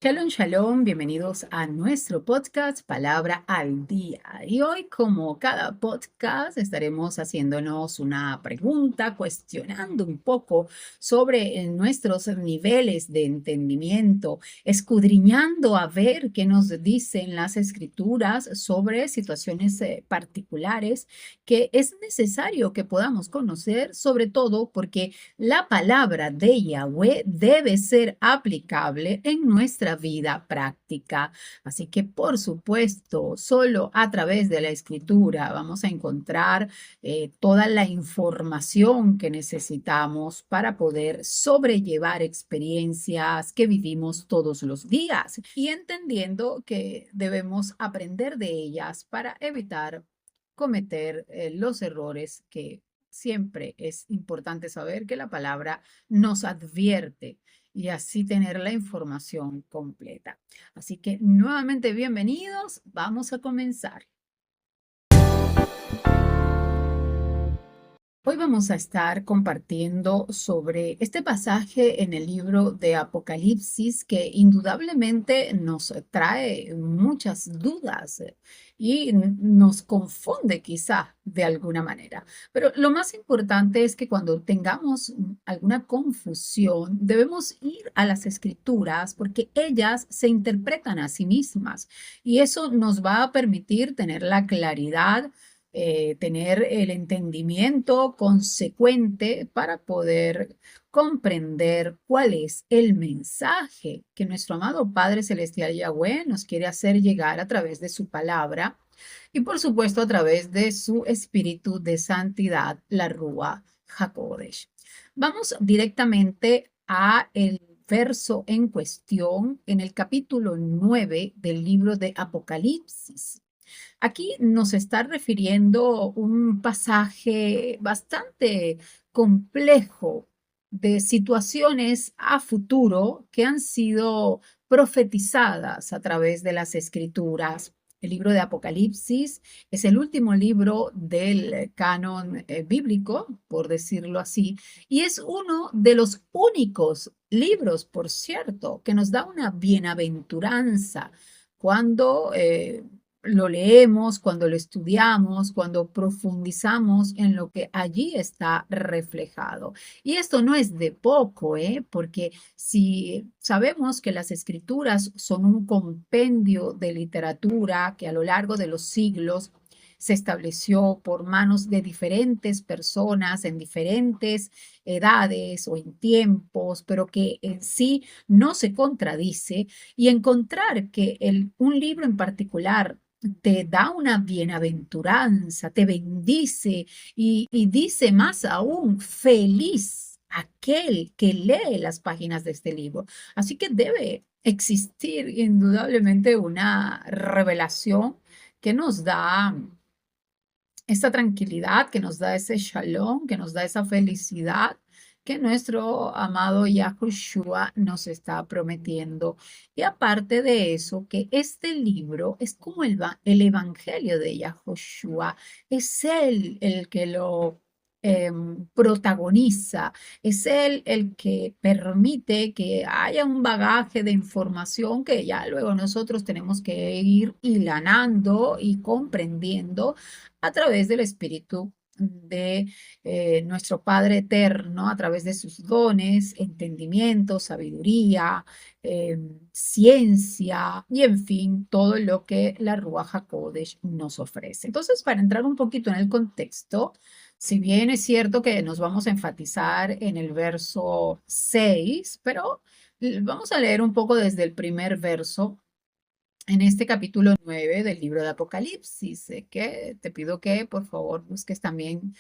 Shalom, shalom, bienvenidos a nuestro podcast Palabra al Día. Y hoy, como cada podcast, estaremos haciéndonos una pregunta, cuestionando un poco sobre nuestros niveles de entendimiento, escudriñando a ver qué nos dicen las escrituras sobre situaciones particulares que es necesario que podamos conocer, sobre todo porque la palabra de Yahweh debe ser aplicable en nuestra vida práctica. Así que, por supuesto, solo a través de la escritura vamos a encontrar toda la información que necesitamos para poder sobrellevar experiencias que vivimos todos los días y entendiendo que debemos aprender de ellas para evitar cometer los errores que siempre es importante saber que la palabra nos advierte y así tener la información completa. Así que nuevamente bienvenidos, vamos a comenzar. Hoy vamos a estar compartiendo sobre este pasaje en el libro de Apocalipsis que indudablemente nos trae muchas dudas y nos confunde quizá de alguna manera. Pero lo más importante es que cuando tengamos alguna confusión, debemos ir a las escrituras porque ellas se interpretan a sí mismas y eso nos va a permitir tener la claridad, tener el entendimiento consecuente para poder comprender cuál es el mensaje que nuestro amado Padre Celestial Yahweh nos quiere hacer llegar a través de su palabra y por supuesto a través de su espíritu de santidad, la Rúa HaKodesh. Vamos directamente a el verso en cuestión en el capítulo 9 del libro de Apocalipsis. Aquí nos está refiriendo un pasaje bastante complejo de situaciones a futuro que han sido profetizadas a través de las escrituras. El libro de Apocalipsis es el último libro del canon bíblico, por decirlo así, y es uno de los únicos libros, por cierto, que nos da una bienaventuranza cuando lo leemos, cuando lo estudiamos, cuando profundizamos en lo que allí está reflejado. Y esto no es de poco, porque si sabemos que las escrituras son un compendio de literatura que a lo largo de los siglos se estableció por manos de diferentes personas en diferentes edades o en tiempos, pero que en sí no se contradice, y encontrar que un libro en particular te da una bienaventuranza, te bendice y dice más aún, feliz aquel que lee las páginas de este libro. Así que debe existir indudablemente una revelación que nos da esa tranquilidad, que nos da ese shalom, que nos da esa felicidad que nuestro amado Yahushua nos está prometiendo. Y aparte de eso, que este libro es como el evangelio de Yahushua, es él el que lo protagoniza, es él el que permite que haya un bagaje de información que ya luego nosotros tenemos que ir hilanando y comprendiendo a través del Espíritu de nuestro Padre Eterno, a través de sus dones, entendimiento, sabiduría, ciencia y en fin, todo lo que la Ruach HaKodesh nos ofrece. Entonces, para entrar un poquito en el contexto, si bien es cierto que nos vamos a enfatizar en el verso 6, pero vamos a leer un poco desde el primer verso en este capítulo 9 del libro de Apocalipsis, que te pido que por favor busques también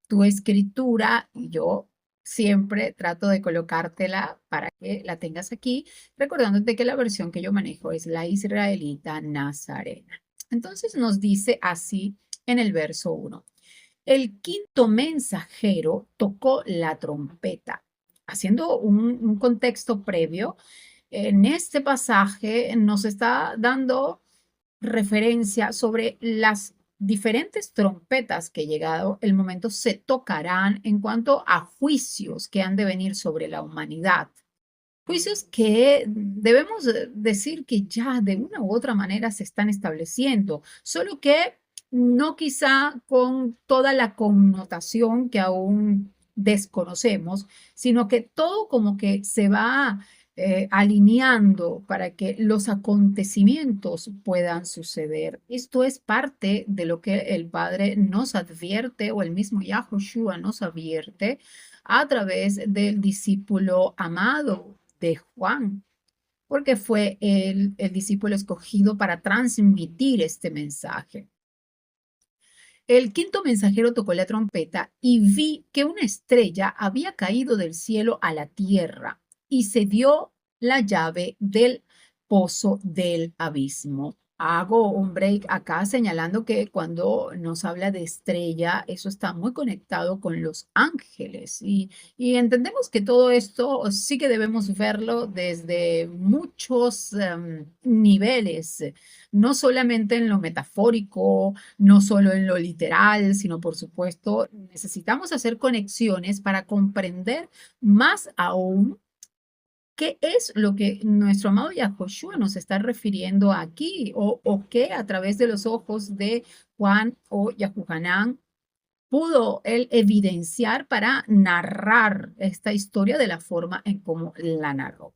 tu escritura y yo siempre trato de colocártela para que la tengas aquí, recordándote que la versión que yo manejo es la israelita Nazarena. Entonces nos dice así en el verso 1: el quinto mensajero tocó la trompeta. Haciendo un contexto previo, en este pasaje nos está dando referencia sobre las diferentes trompetas que llegado el momento se tocarán en cuanto a juicios que han de venir sobre la humanidad. Juicios que debemos decir que ya de una u otra manera se están estableciendo, solo que no quizá con toda la connotación que aún desconocemos, sino que todo como que se va alineando para que los acontecimientos puedan suceder. Esto es parte de lo que el Padre nos advierte o el mismo Yahushua nos advierte a través del discípulo amado de Juan, porque fue el discípulo escogido para transmitir este mensaje. El quinto mensajero tocó la trompeta y vi que una estrella había caído del cielo a la tierra y se dio la llave del pozo del abismo. Hago un break acá señalando que cuando nos habla de estrella, eso está muy conectado con los ángeles y entendemos que todo esto sí que debemos verlo desde muchos niveles, no solamente en lo metafórico, no solo en lo literal, sino por supuesto necesitamos hacer conexiones para comprender más aún qué es lo que nuestro amado Yahushua nos está refiriendo aquí o qué a través de los ojos de Juan o Yahuhanán pudo él evidenciar para narrar esta historia de la forma en cómo la narró.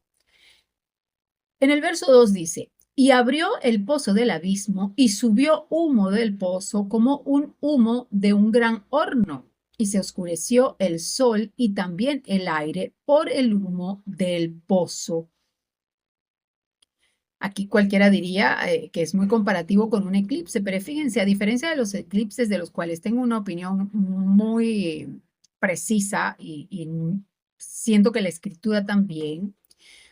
En el verso 2 dice, y abrió el pozo del abismo y subió humo del pozo como un humo de un gran horno. Y se oscureció el sol y también el aire por el humo del pozo. Aquí cualquiera diría que es muy comparativo con un eclipse, pero fíjense, a diferencia de los eclipses de los cuales tengo una opinión muy precisa y siento que la escritura también,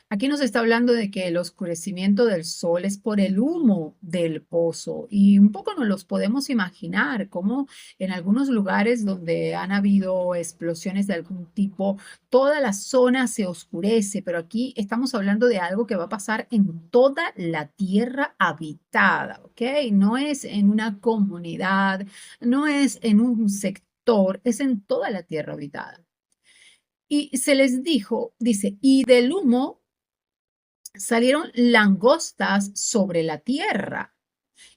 aquí nos está hablando de que el oscurecimiento del sol es por el humo del pozo y un poco nos los podemos imaginar como en algunos lugares donde han habido explosiones de algún tipo, toda la zona se oscurece, pero aquí estamos hablando de algo que va a pasar en toda la tierra habitada, ¿ok? No es en una comunidad, no es en un sector, es en toda la tierra habitada. Y se les dijo, dice, y del humo salieron langostas sobre la tierra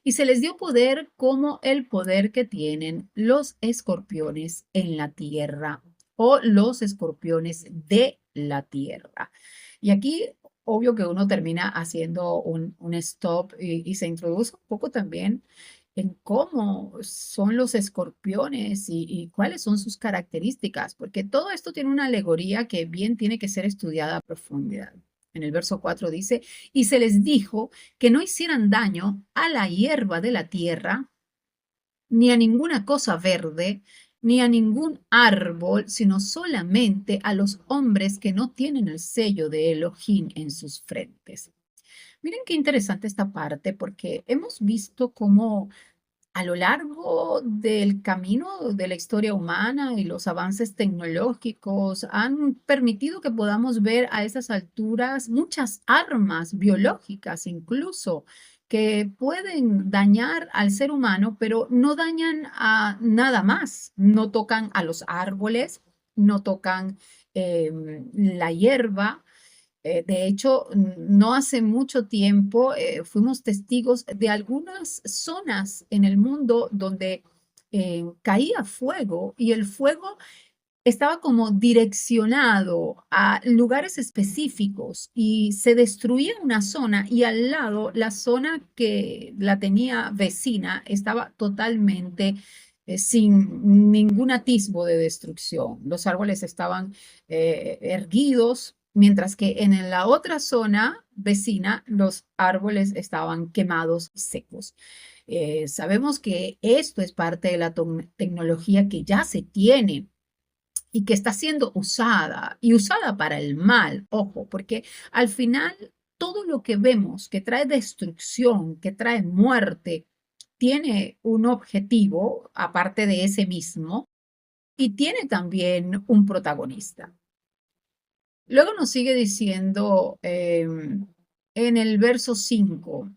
y se les dio poder como el poder que tienen los escorpiones en la tierra o los escorpiones de la tierra. Y aquí, obvio que uno termina haciendo un stop y se introduce un poco también en cómo son los escorpiones y cuáles son sus características, porque todo esto tiene una alegoría que bien tiene que ser estudiada a profundidad. En el verso 4 dice, y se les dijo que no hicieran daño a la hierba de la tierra, ni a ninguna cosa verde, ni a ningún árbol, sino solamente a los hombres que no tienen el sello de Elohim en sus frentes. Miren qué interesante esta parte, porque hemos visto cómo a lo largo del camino de la historia humana y los avances tecnológicos han permitido que podamos ver a esas alturas muchas armas biológicas incluso que pueden dañar al ser humano, pero no dañan a nada más. No tocan a los árboles, no tocan la hierba, de hecho, no hace mucho tiempo fuimos testigos de algunas zonas en el mundo donde caía fuego y el fuego estaba como direccionado a lugares específicos y se destruía una zona y al lado la zona que la tenía vecina estaba totalmente sin ningún atisbo de destrucción. Los árboles estaban erguidos, mientras que en la otra zona vecina los árboles estaban quemados y secos. Sabemos que esto es parte de la tecnología que ya se tiene y que está siendo usada y usada para el mal, ojo, porque al final todo lo que vemos que trae destrucción, que trae muerte, tiene un objetivo aparte de ese mismo y tiene también un protagonista. Luego nos sigue diciendo en el verso 5,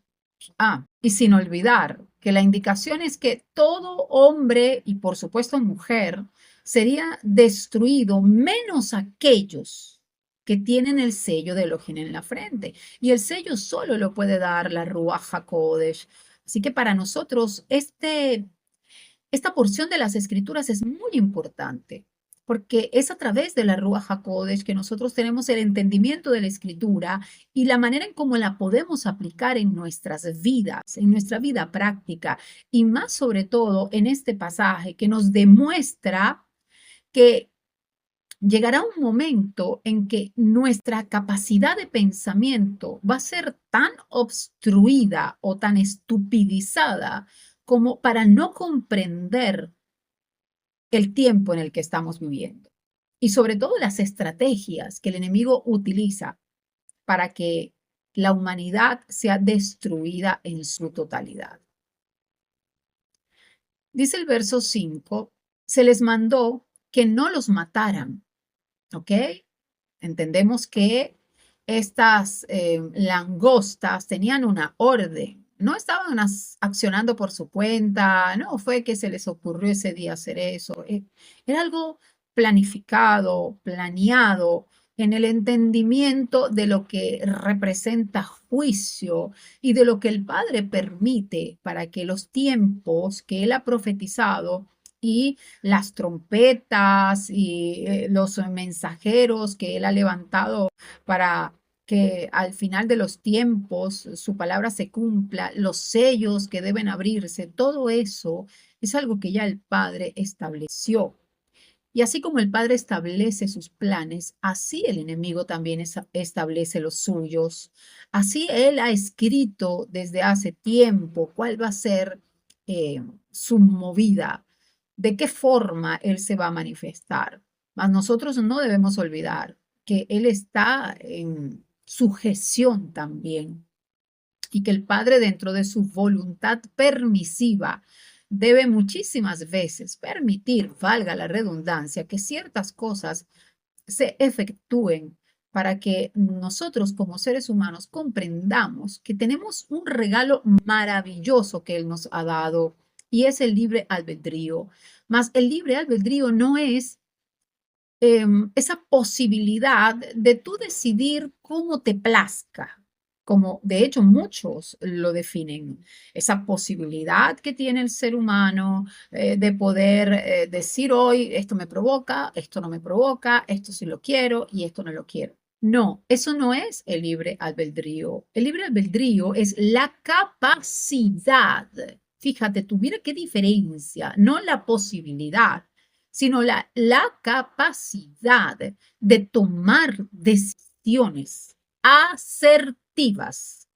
y sin olvidar que la indicación es que todo hombre y por supuesto mujer sería destruido menos aquellos que tienen el sello de Elohim en la frente. Y el sello solo lo puede dar la Ruach HaKodesh. Así que para nosotros esta porción de las escrituras es muy importante, porque es a través de la Ruach HaKodesh que nosotros tenemos el entendimiento de la escritura y la manera en cómo la podemos aplicar en nuestras vidas, en nuestra vida práctica, y más sobre todo en este pasaje que nos demuestra que llegará un momento en que nuestra capacidad de pensamiento va a ser tan obstruida o tan estupidizada como para no comprender el tiempo en el que estamos viviendo y sobre todo las estrategias que el enemigo utiliza para que la humanidad sea destruida en su totalidad. Dice el verso 5, se les mandó que no los mataran, ¿ok? Entendemos que estas langostas tenían una orden, no estaban accionando por su cuenta, no fue que se les ocurrió ese día hacer eso, era algo planificado, planeado en el entendimiento de lo que representa juicio y de lo que el Padre permite para que los tiempos que Él ha profetizado y las trompetas y los mensajeros que Él ha levantado para que al final de los tiempos su palabra se cumpla, los sellos que deben abrirse, todo eso es algo que ya el Padre estableció. Y así como el Padre establece sus planes, así el enemigo también establece los suyos. Así Él ha escrito desde hace tiempo cuál va a ser su movida, de qué forma Él se va a manifestar. Mas nosotros no debemos olvidar que Él está en sujeción también y que el Padre, dentro de su voluntad permisiva, debe muchísimas veces permitir, valga la redundancia, que ciertas cosas se efectúen para que nosotros como seres humanos comprendamos que tenemos un regalo maravilloso que Él nos ha dado y es el libre albedrío. Mas el libre albedrío no es esa posibilidad de tú decidir cómo te plazca, como de hecho muchos lo definen, esa posibilidad que tiene el ser humano de poder decir hoy, esto me provoca, esto no me provoca, esto sí lo quiero y esto no lo quiero. No, eso no es el libre albedrío. El libre albedrío es la capacidad. Fíjate tú, mira qué diferencia, no la posibilidad sino la capacidad de tomar decisiones asertivas.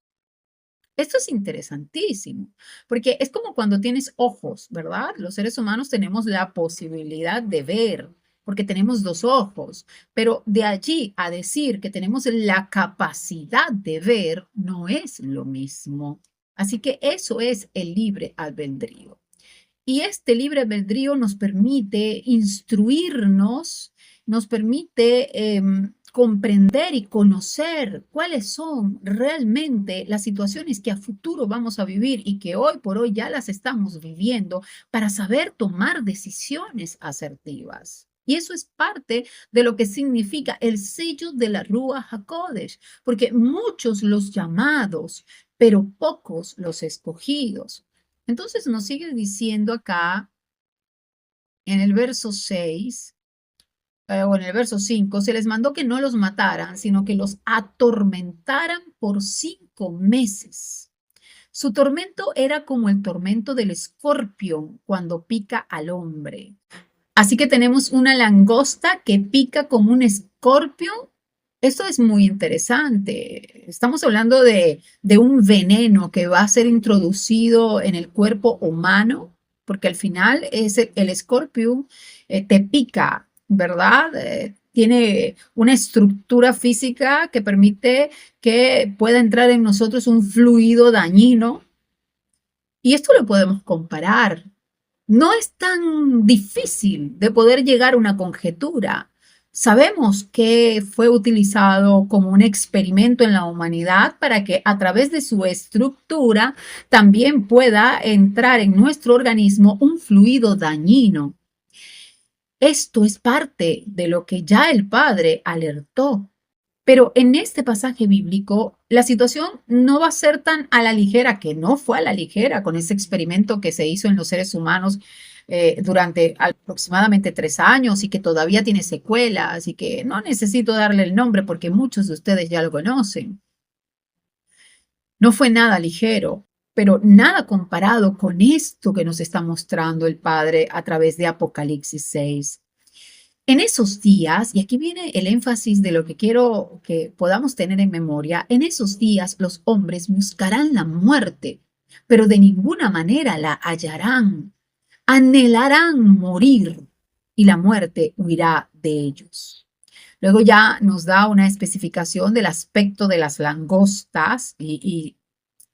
Esto es interesantísimo, porque es como cuando tienes ojos, ¿verdad? Los seres humanos tenemos la posibilidad de ver, porque tenemos dos ojos, pero de allí a decir que tenemos la capacidad de ver no es lo mismo. Así que eso es el libre albedrío. Y este libre albedrío nos permite instruirnos, nos permite comprender y conocer cuáles son realmente las situaciones que a futuro vamos a vivir y que hoy por hoy ya las estamos viviendo para saber tomar decisiones asertivas. Y eso es parte de lo que significa el sello de la Ruach HaKodesh, porque muchos los llamados, pero pocos los escogidos. Entonces nos sigue diciendo acá en el verso 6 o en el verso 5, se les mandó que no los mataran, sino que los atormentaran por 5 meses. Su tormento era como el tormento del escorpión cuando pica al hombre. Así que tenemos una langosta que pica como un escorpión. Esto es muy interesante. Estamos hablando de un veneno que va a ser introducido en el cuerpo humano, porque al final el escorpión te pica, ¿verdad? Tiene una estructura física que permite que pueda entrar en nosotros un fluido dañino. Y esto lo podemos comparar. No es tan difícil de poder llegar a una conjetura. Sabemos que fue utilizado como un experimento en la humanidad para que a través de su estructura también pueda entrar en nuestro organismo un fluido dañino. Esto es parte de lo que ya el Padre alertó. Pero en este pasaje bíblico, la situación no va a ser tan a la ligera, que no fue a la ligera con ese experimento que se hizo en los seres humanos durante aproximadamente 3 años y que todavía tiene secuelas y que no necesito darle el nombre porque muchos de ustedes ya lo conocen. No fue nada ligero, pero nada comparado con esto que nos está mostrando el Padre a través de Apocalipsis 6. En esos días, y aquí viene el énfasis de lo que quiero que podamos tener en memoria, en esos días los hombres buscarán la muerte, pero de ninguna manera la hallarán. Anhelarán morir y la muerte huirá de ellos. Luego ya nos da una especificación del aspecto de las langostas y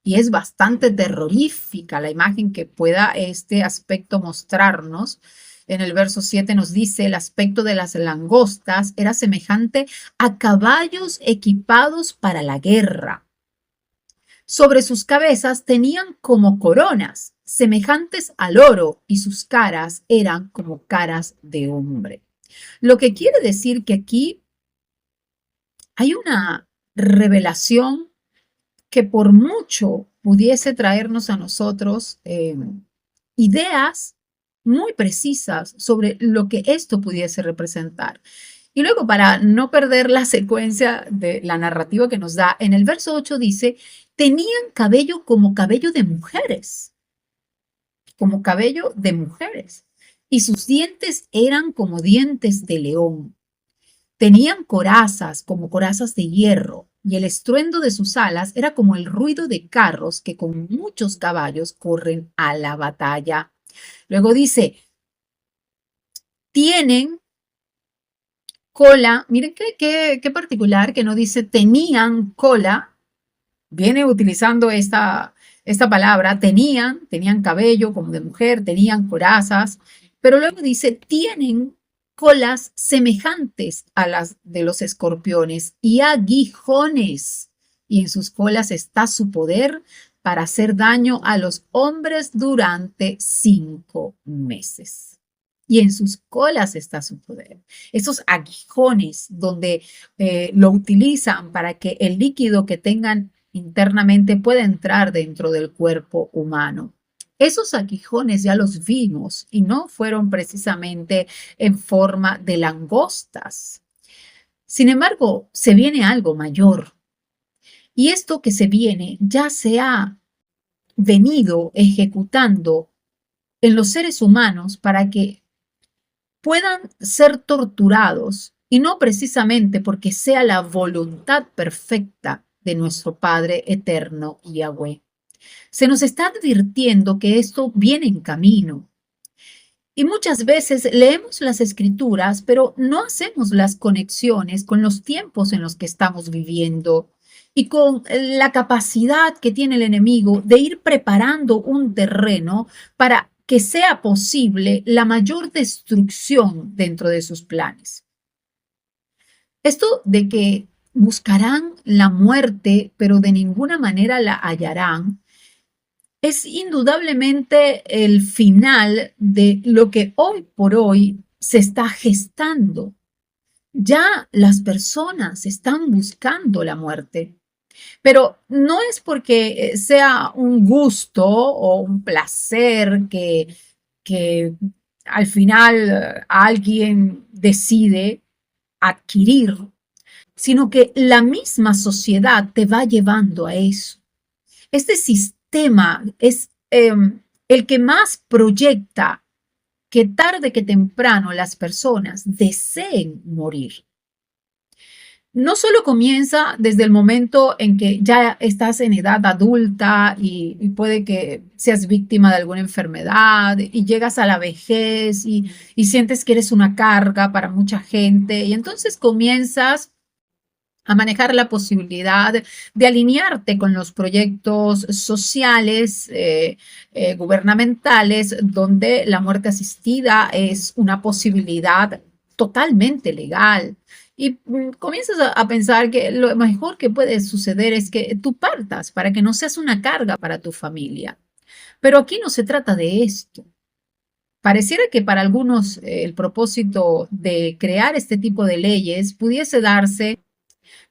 es bastante terrorífica la imagen que pueda este aspecto mostrarnos. En el verso 7 nos dice, el aspecto de las langostas era semejante a caballos equipados para la guerra. Sobre sus cabezas tenían como coronas, semejantes al oro, y sus caras eran como caras de hombre. Lo que quiere decir que aquí hay una revelación que por mucho pudiese traernos a nosotros ideas muy precisas sobre lo que esto pudiese representar. Y luego, para no perder la secuencia de la narrativa que nos da, en el verso 8 dice, tenían cabello como cabello de mujeres, como cabello de mujeres, y sus dientes eran como dientes de león. Tenían corazas como corazas de hierro, y el estruendo de sus alas era como el ruido de carros que con muchos caballos corren a la batalla. Luego dice, tienen cola, miren qué particular que no dice tenían cola, viene utilizando esta palabra, tenían cabello como de mujer, tenían corazas, pero luego dice tienen colas semejantes a las de los escorpiones y aguijones, y en sus colas está su poder para hacer daño a los hombres durante 5 meses. Y en sus colas está su poder. Esos aguijones donde lo utilizan para que el líquido que tengan internamente pueda entrar dentro del cuerpo humano. Esos aguijones ya los vimos y no fueron precisamente en forma de langostas. Sin embargo, se viene algo mayor. Y esto que se viene ya se ha venido ejecutando en los seres humanos para que puedan ser torturados y no precisamente porque sea la voluntad perfecta de nuestro Padre eterno Yahweh. Se nos está advirtiendo que esto viene en camino. Y muchas veces leemos las escrituras, pero no hacemos las conexiones con los tiempos en los que estamos viviendo y con la capacidad que tiene el enemigo de ir preparando un terreno para que sea posible la mayor destrucción dentro de sus planes. Esto de que buscarán la muerte, pero de ninguna manera la hallarán, es indudablemente el final de lo que hoy por hoy se está gestando. Ya las personas están buscando la muerte, pero no es porque sea un gusto o un placer que al final alguien decide adquirir, sino que la misma sociedad te va llevando a eso. Este sistema es el que más proyecta que tarde que temprano las personas deseen morir. No solo comienza desde el momento en que ya estás en edad adulta y puede que seas víctima de alguna enfermedad y llegas a la vejez y sientes que eres una carga para mucha gente y entonces comienzas a manejar la posibilidad de alinearte con los proyectos sociales, gubernamentales, donde la muerte asistida es una posibilidad totalmente legal. Y comienzas a pensar que lo mejor que puede suceder es que tú partas para que no seas una carga para tu familia. Pero aquí no se trata de esto. Pareciera que para algunos el propósito de crear este tipo de leyes pudiese darse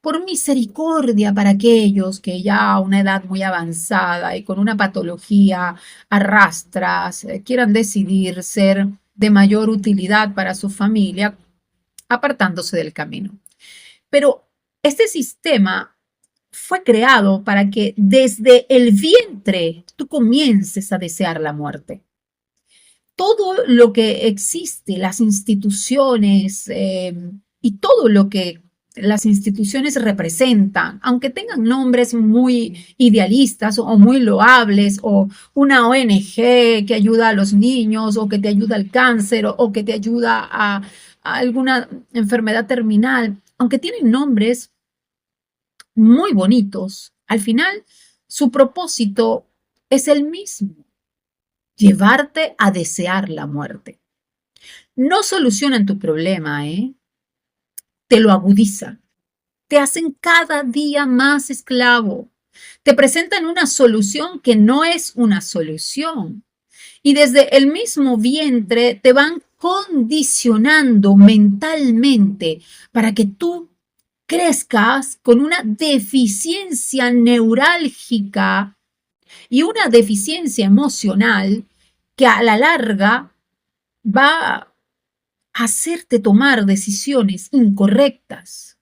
Por misericordia para aquellos que ya a una edad muy avanzada y con una patología arrastras, quieran decidir ser de mayor utilidad para su familia, apartándose del camino. Pero este sistema fue creado para que desde el vientre tú comiences a desear la muerte. Todo lo que existe, las instituciones y todo lo que las instituciones representan, aunque tengan nombres muy idealistas o muy loables, o una ONG que ayuda a los niños, o que te ayuda al cáncer, o que te ayuda a alguna enfermedad terminal, aunque tienen nombres muy bonitos, al final su propósito es el mismo: llevarte a desear la muerte. No solucionan tu problema, ¿eh? Te lo agudizan, te hacen cada día más esclavo, te presentan una solución que no es una solución. Y desde el mismo vientre te van condicionando mentalmente para que tú crezcas con una deficiencia neurálgica y una deficiencia emocional que a la larga va a hacerte tomar decisiones incorrectas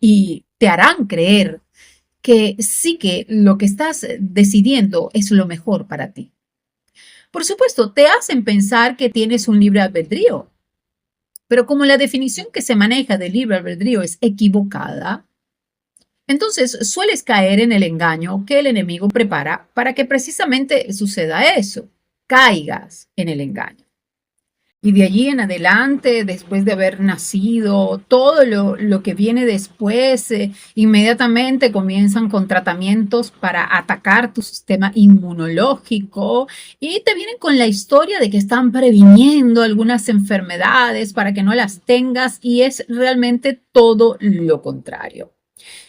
y te harán creer que sí, que lo que estás decidiendo es lo mejor para ti. Por supuesto, te hacen pensar que tienes un libre albedrío, pero como la definición que se maneja de libre albedrío es equivocada, entonces sueles caer en el engaño que el enemigo prepara para que precisamente suceda eso, caigas en el engaño. Y de allí en adelante, después de haber nacido, todo lo que viene después, inmediatamente comienzan con tratamientos para atacar tu sistema inmunológico y te vienen con la historia de que están previniendo algunas enfermedades para que no las tengas, y es realmente todo lo contrario.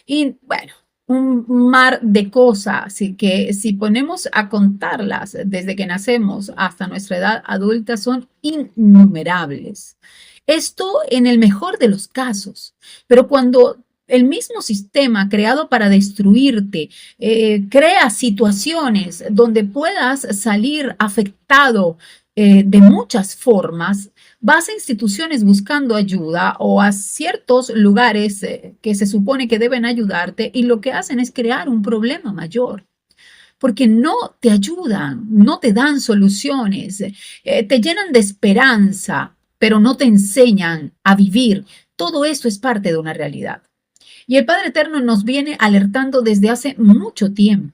Y bueno, un mar de cosas, así que si ponemos a contarlas desde que nacemos hasta nuestra edad adulta, son innumerables. Esto en el mejor de los casos, pero cuando el mismo sistema creado para destruirte crea situaciones donde puedas salir afectado de muchas formas, vas a instituciones buscando ayuda o a ciertos lugares que se supone que deben ayudarte, y lo que hacen es crear un problema mayor. Porque no te ayudan, no te dan soluciones, te llenan de esperanza, pero no te enseñan a vivir. Todo esto es parte de una realidad. Y el Padre Eterno nos viene alertando desde hace mucho tiempo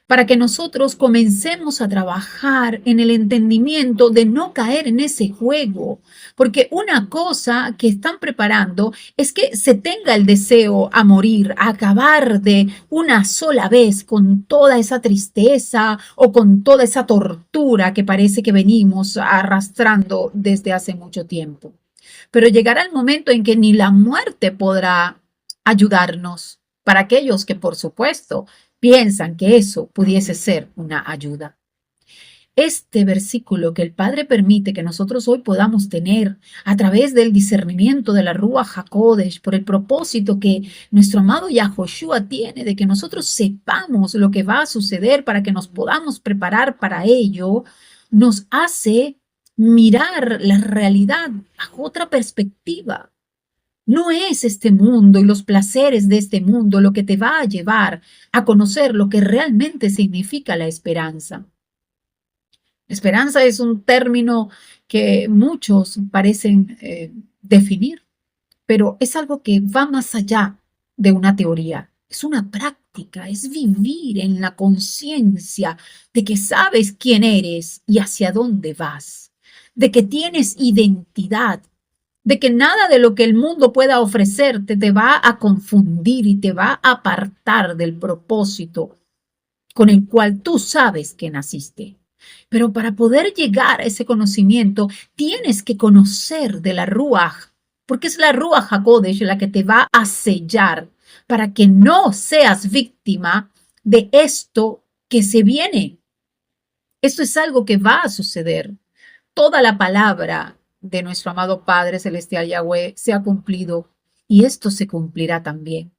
para que nosotros comencemos a trabajar en el entendimiento de no caer en ese juego, porque una cosa que están preparando es que se tenga el deseo a morir, a acabar de una sola vez con toda esa tristeza o con toda esa tortura que parece que venimos arrastrando desde hace mucho tiempo. Pero llegará el momento en que ni la muerte podrá ayudarnos, para aquellos que, por supuesto, piensan que eso pudiese ser una ayuda. Este versículo que el Padre permite que nosotros hoy podamos tener a través del discernimiento de la Ruach HaKodesh, por el propósito que nuestro amado Yahoshua tiene de que nosotros sepamos lo que va a suceder para que nos podamos preparar para ello, nos hace mirar la realidad bajo otra perspectiva. No es este mundo y los placeres de este mundo lo que te va a llevar a conocer lo que realmente significa la esperanza. Esperanza es un término que muchos parecen definir, pero es algo que va más allá de una teoría. Es una práctica, es vivir en la conciencia de que sabes quién eres y hacia dónde vas, de que tienes identidad, de que nada de lo que el mundo pueda ofrecerte te va a confundir y te va a apartar del propósito con el cual tú sabes que naciste. Pero para poder llegar a ese conocimiento, tienes que conocer de la Ruach, porque es la Ruach HaKodesh la que te va a sellar para que no seas víctima de esto que se viene. Esto es algo que va a suceder. Toda la palabra de nuestro amado Padre Celestial Yahweh se ha cumplido y esto se cumplirá también.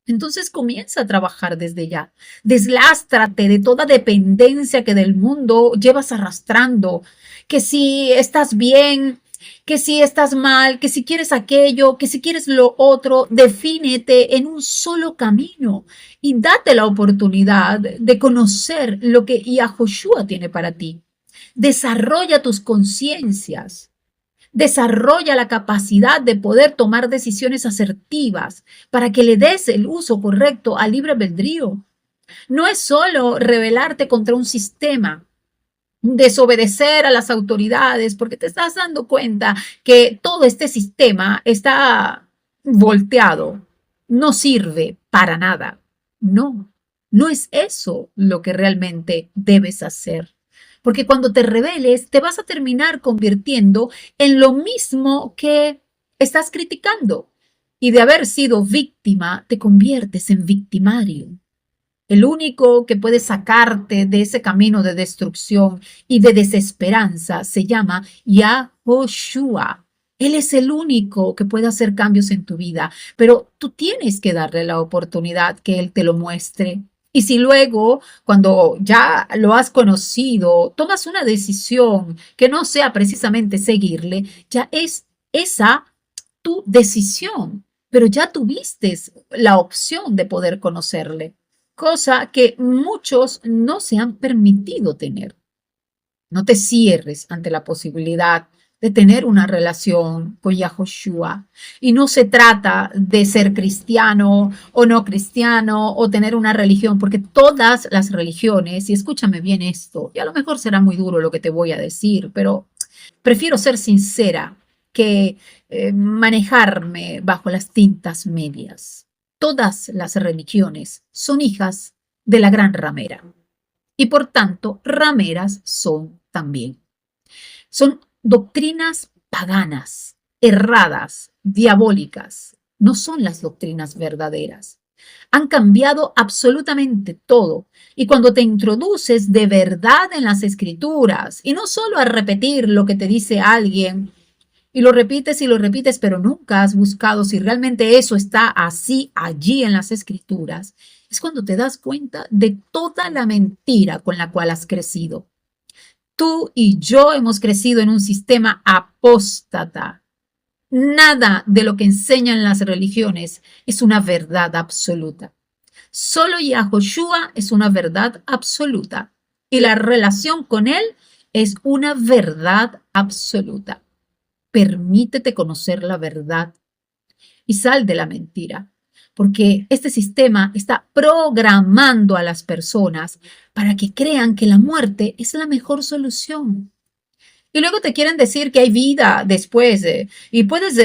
Entonces comienza a trabajar desde ya. Deslástrate de toda dependencia que del mundo llevas arrastrando. Que si estás bien, que si estás mal, que si quieres aquello, que si quieres lo otro, defínete en un solo camino y date la oportunidad de conocer lo que Yahushua tiene para ti. Desarrolla tus conciencias. Desarrolla la capacidad de poder tomar decisiones asertivas para que le des el uso correcto al libre albedrío. No es solo rebelarte contra un sistema, desobedecer a las autoridades, porque te estás dando cuenta que todo este sistema está volteado, no sirve para nada. No, no es eso lo que realmente debes hacer. Porque cuando te rebeles, te vas a terminar convirtiendo en lo mismo que estás criticando. Y de haber sido víctima, te conviertes en victimario. El único que puede sacarte de ese camino de destrucción y de desesperanza se llama Yahoshua. Él es el único que puede hacer cambios en tu vida, pero tú tienes que darle la oportunidad que Él te lo muestre. Y si luego, cuando ya lo has conocido, tomas una decisión que no sea precisamente seguirle, ya es esa tu decisión, pero ya tuviste la opción de poder conocerle, cosa que muchos no se han permitido tener. No te cierres ante la posibilidad de tener una relación con Yahushua. Y no se trata de ser cristiano o no cristiano o tener una religión, porque todas las religiones, y escúchame bien esto, y a lo mejor será muy duro lo que te voy a decir, pero prefiero ser sincera que manejarme bajo las tintas medias. Todas las religiones son hijas de la gran ramera y por tanto rameras son también. Son doctrinas paganas, erradas, diabólicas. No son las doctrinas verdaderas. Han cambiado absolutamente todo. Y cuando te introduces de verdad en las escrituras, y no solo a repetir lo que te dice alguien, y lo repites, pero nunca has buscado si realmente eso está así allí en las escrituras, es cuando te das cuenta de toda la mentira con la cual has crecido. Tú y yo hemos crecido en un sistema apóstata. Nada de lo que enseñan las religiones es una verdad absoluta. Solo Yahushua es una verdad absoluta y la relación con Él es una verdad absoluta. Permítete conocer la verdad y sal de la mentira, porque este sistema está programando a las personas para que crean que la muerte es la mejor solución. Y luego te quieren decir que hay vida después y puedes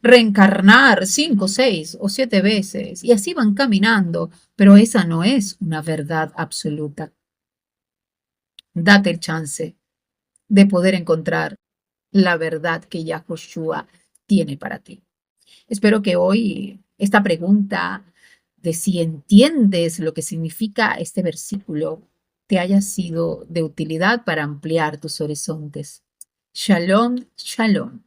reencarnar 5, 6 o 7 veces y así van caminando, pero esa no es una verdad absoluta. Date el chance de poder encontrar la verdad que Yahushua tiene para ti. Espero que hoy esta pregunta de si entiendes lo que significa este versículo te haya sido de utilidad para ampliar tus horizontes. Shalom, shalom.